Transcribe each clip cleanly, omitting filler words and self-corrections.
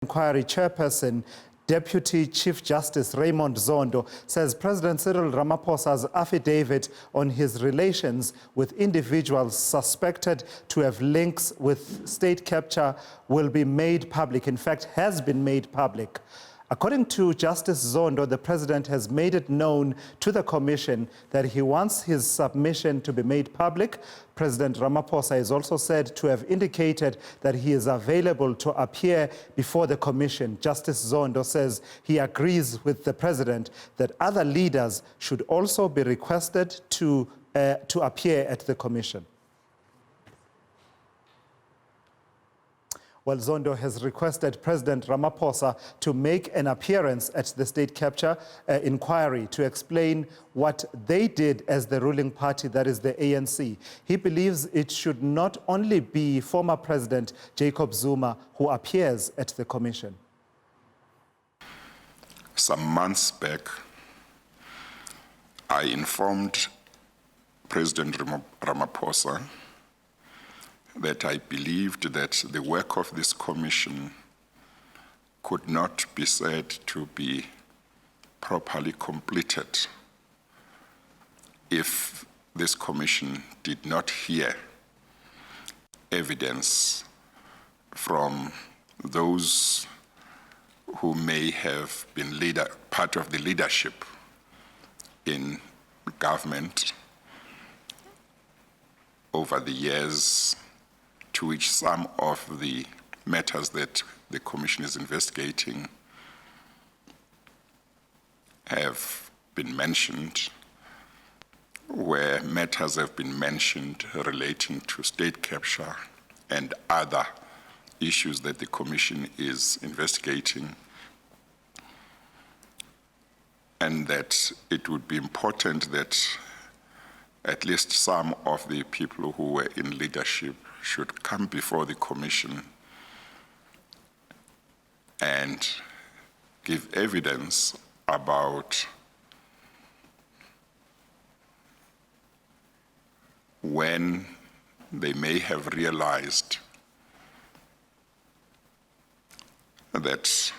Inquiry Chairperson, Deputy Chief Justice Raymond Zondo, says President Cyril Ramaphosa's affidavit on his relations with individuals suspected to have links with state capture will be made public, in fact, has been made public. According to Justice Zondo, the President has made it known to the Commission that he wants his submission to be made public. President Ramaphosa is also said to have indicated that he is available to appear before the Commission. Justice Zondo says he agrees with the President that other leaders should also be requested to appear at the Commission. Well, Zondo has requested President Ramaphosa to make an appearance at the state capture inquiry to explain what they did as the ruling party, that is the ANC. He believes it should not only be former President Jacob Zuma who appears at the commission. Some months back, I informed President Ramaphosa that I believed that the work of this commission could not be said to be properly completed if this commission did not hear evidence from those who may have been part of the leadership in government over the years, to which some of the matters that the Commission is investigating have been mentioned, where matters have been mentioned relating to state capture and other issues that the Commission is investigating, and that it would be important that at least some of the people who were in leadership should come before the Commission and give evidence about when they may have realized that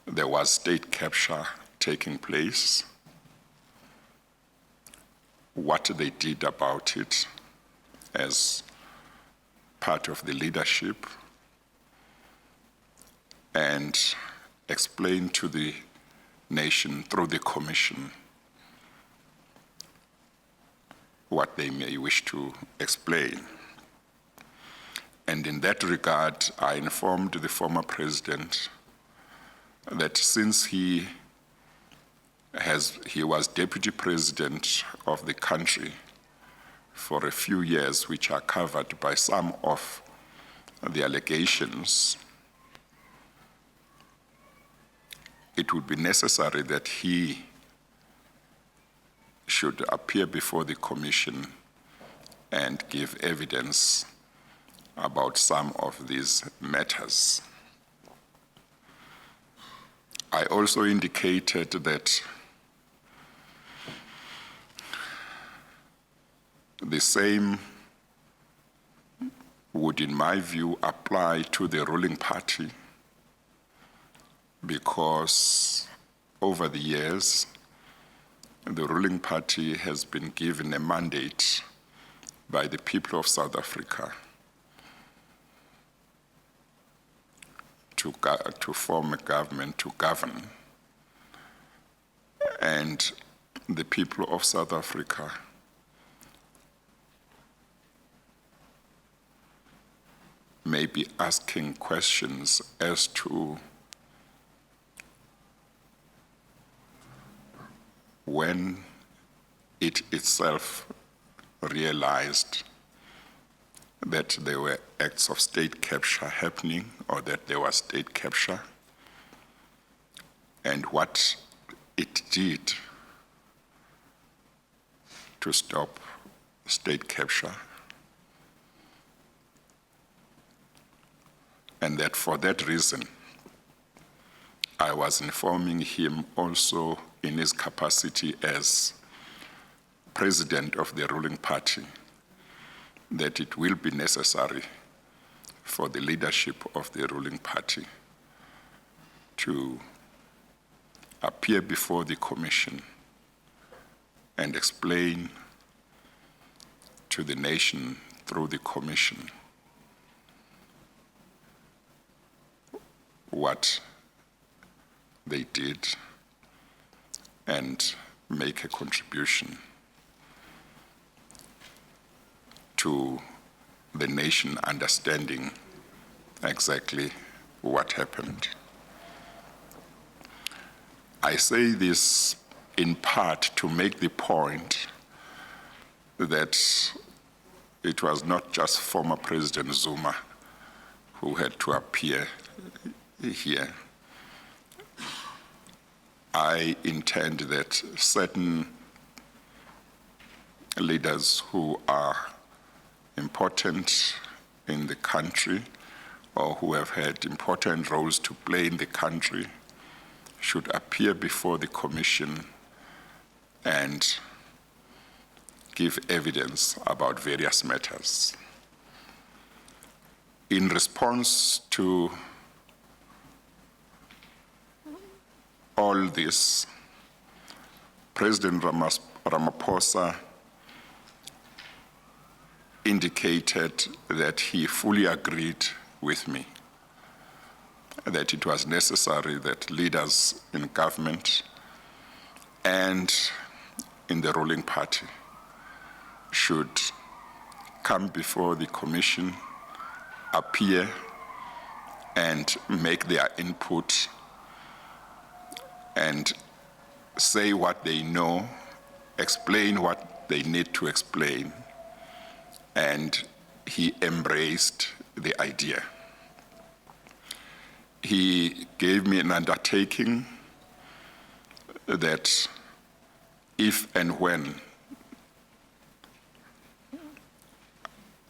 there was state capture taking place, what they did about it as part of the leadership, and explain to the nation through the Commission what they may wish to explain. And in that regard, I informed the former president that since he was deputy president of the country for a few years, which are covered by some of the allegations, it would be necessary that he should appear before the Commission and give evidence about some of these matters. I also indicated that the same would, in my view, apply to the ruling party, because over the years, the ruling party has been given a mandate by the people of South Africa to form a government, to govern. And the people of South Africa may be asking questions as to when it itself realized that there were acts of state capture happening, or that there was state capture, and what it did to stop state capture. And that for that reason, I was informing him also in his capacity as president of the ruling party that it will be necessary for the leadership of the ruling party to appear before the commission and explain to the nation through the commission what they did and make a contribution to the nation understanding exactly what happened. I say this in part to make the point that it was not just former President Zuma who had to appear here. I intend that certain leaders who are important in the country or who have had important roles to play in the country should appear before the commission and give evidence about various matters. In response to all this, President Ramaphosa indicated that he fully agreed with me that it was necessary that leaders in government and in the ruling party should come before the commission, appear, and make their input and say what they know, explain what they need to explain, and he embraced the idea. He gave me an undertaking that if and when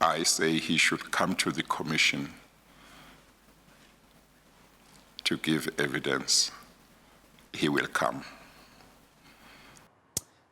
I say he should come to the commission to give evidence, he will come.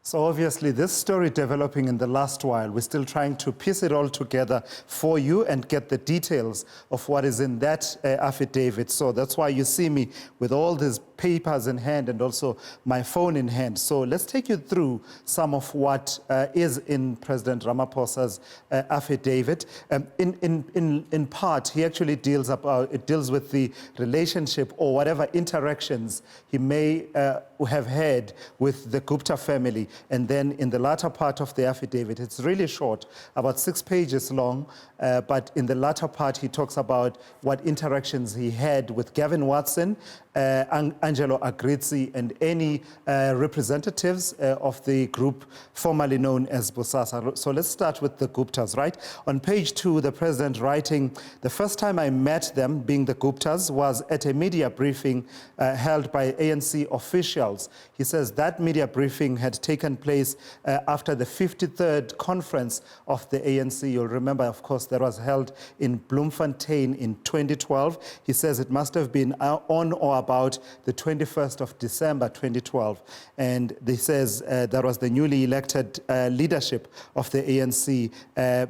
So obviously this story developing in the last while, we're still trying to piece it all together for you and get the details of what is in that affidavit. So that's why you see me with all these papers in hand and also my phone in hand. So let's take you through some of what is in President Ramaphosa's affidavit. In part, he actually deals with the relationship or whatever interactions he may have had with the Gupta family. And then in the latter part of the affidavit, it's really short, about 6 pages long, but in the latter part, he talks about what interactions he had with Gavin Watson, Angelo Agrizzi, and any representatives of the group formerly known as Bosasa. So let's start with the Guptas, right? On page 2, the president writing, the first time I met them, being the Guptas, was at a media briefing held by ANC officials. He says that media briefing had taken place after the 53rd conference of the ANC. You'll remember, of course, that was held in Bloemfontein in 2012. He says it must have been on or about the 21st of December 2012. And he says that was the newly elected leadership of the ANC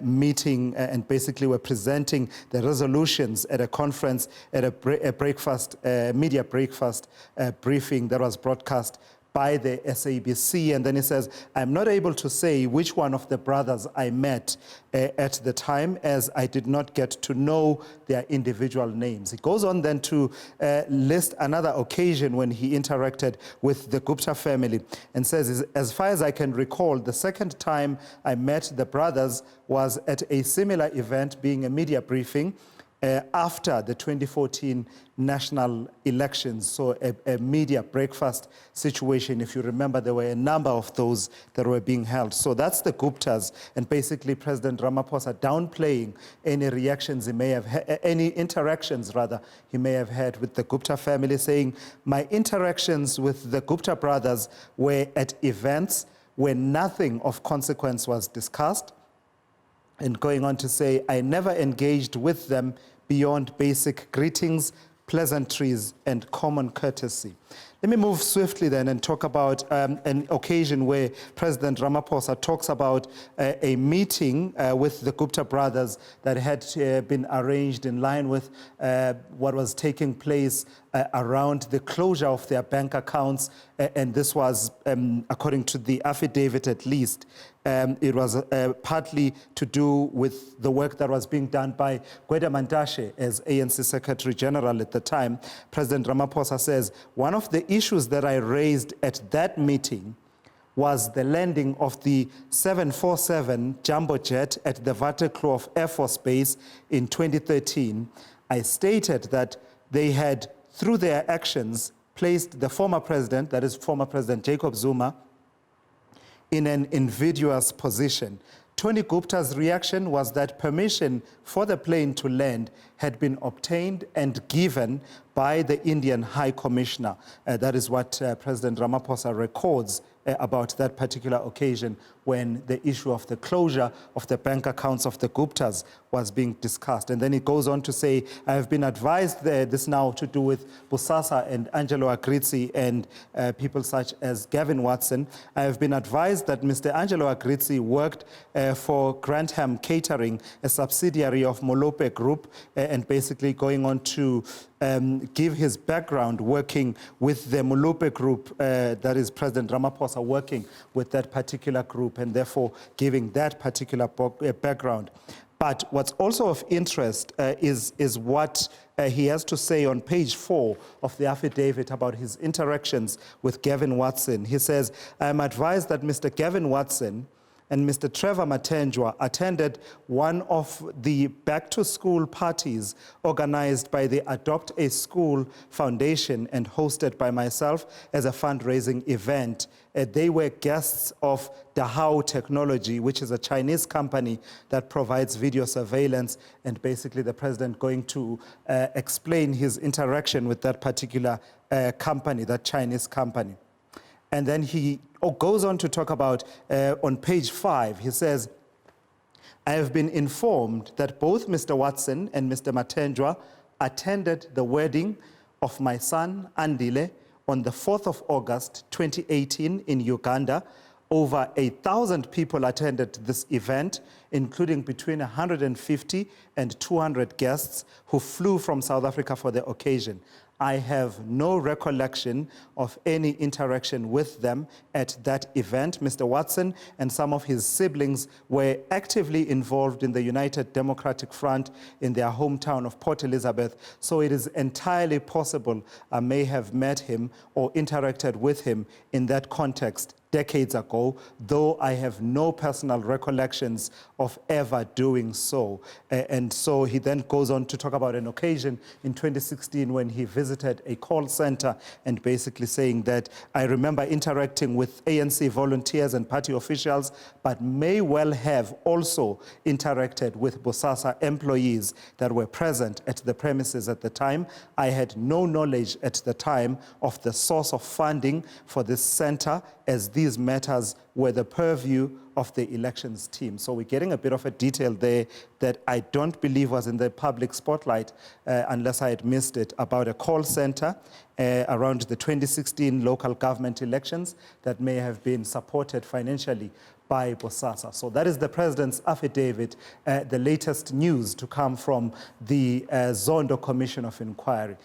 meeting and basically were presenting the resolutions at a conference at a breakfast, media breakfast briefing that was broadcast by the SABC. And then he says, I'm not able to say which one of the brothers I met at the time, as I did not get to know their individual names. He goes on then to list another occasion when he interacted with the Gupta family and says, as far as I can recall, the second time I met the brothers was at a similar event, being a media briefing, after the 2014 national elections, so a media breakfast situation. If you remember, there were a number of those that were being held. So that's the Guptas, and basically President Ramaphosa downplaying any reactions he may have, any interactions rather, he may have had with the Gupta family, saying, my interactions with the Gupta brothers were at events where nothing of consequence was discussed. And going on to say, I never engaged with them beyond basic greetings, pleasantries, and common courtesy. Let me move swiftly then and talk about an occasion where President Ramaphosa talks about a meeting with the Gupta brothers that had been arranged in line with what was taking place around the closure of their bank accounts. And this was, according to the affidavit at least, it was partly to do with the work that was being done by Gwede Mantashe as ANC Secretary General at the time. President Ramaphosa says, one of the issues that I raised at that meeting was the landing of the 747 jumbo jet at the Waterkloof Air Force Base in 2013. I stated that they had, through their actions, placed the former president, that is former President Jacob Zuma, in an invidious position. Tony Gupta's reaction was that permission for the plane to land had been obtained and given by the Indian High Commissioner. That is what President Ramaphosa records about that particular occasion when the issue of the closure of the bank accounts of the Guptas was being discussed. And then it goes on to say, I have been advised this now to do with Bosasa and Angelo Agrizzi and people such as Gavin Watson. I have been advised that Mr. Angelo Agrizzi worked for Grantham Catering, a subsidiary of Molope Group, and basically going on to give his background working with the Molope Group, that is President Ramaphosa working with that particular group, and therefore giving that particular background. But what's also of interest is what he has to say on page 4 of the affidavit about his interactions with Gavin Watson. He says, I am advised that Mr. Gavin Watson and Mr. Trevor Matenjwa attended one of the back-to-school parties organized by the Adopt a School Foundation and hosted by myself as a fundraising event. They were guests of Dahao Technology, which is a Chinese company that provides video surveillance, and basically the president going to explain his interaction with that particular company, that Chinese company. And then he goes on to talk about, on page 5, he says, I have been informed that both Mr. Watson and Mr. Matenjwa attended the wedding of my son, Andile, on the 4th of August, 2018 in Uganda. Over 1,000 people attended this event, including between 150 and 200 guests who flew from South Africa for the occasion. I have no recollection of any interaction with them at that event. Mr. Watson and some of his siblings were actively involved in the United Democratic Front in their hometown of Port Elizabeth, so it is entirely possible I may have met him or interacted with him in that context decades ago, though I have no personal recollections of ever doing so. And so he then goes on to talk about an occasion in 2016 when he visited a call center and basically saying that I remember interacting with ANC volunteers and party officials, but may well have also interacted with Bosasa employees that were present at the premises at the time. I had no knowledge at the time of the source of funding for this center, as these matters were the purview of the elections team. So we're getting a bit of a detail there that I don't believe was in the public spotlight, unless I had missed it, about a call center around the 2016 local government elections that may have been supported financially by Bosasa. So that is the president's affidavit, the latest news to come from the Zondo Commission of Inquiry.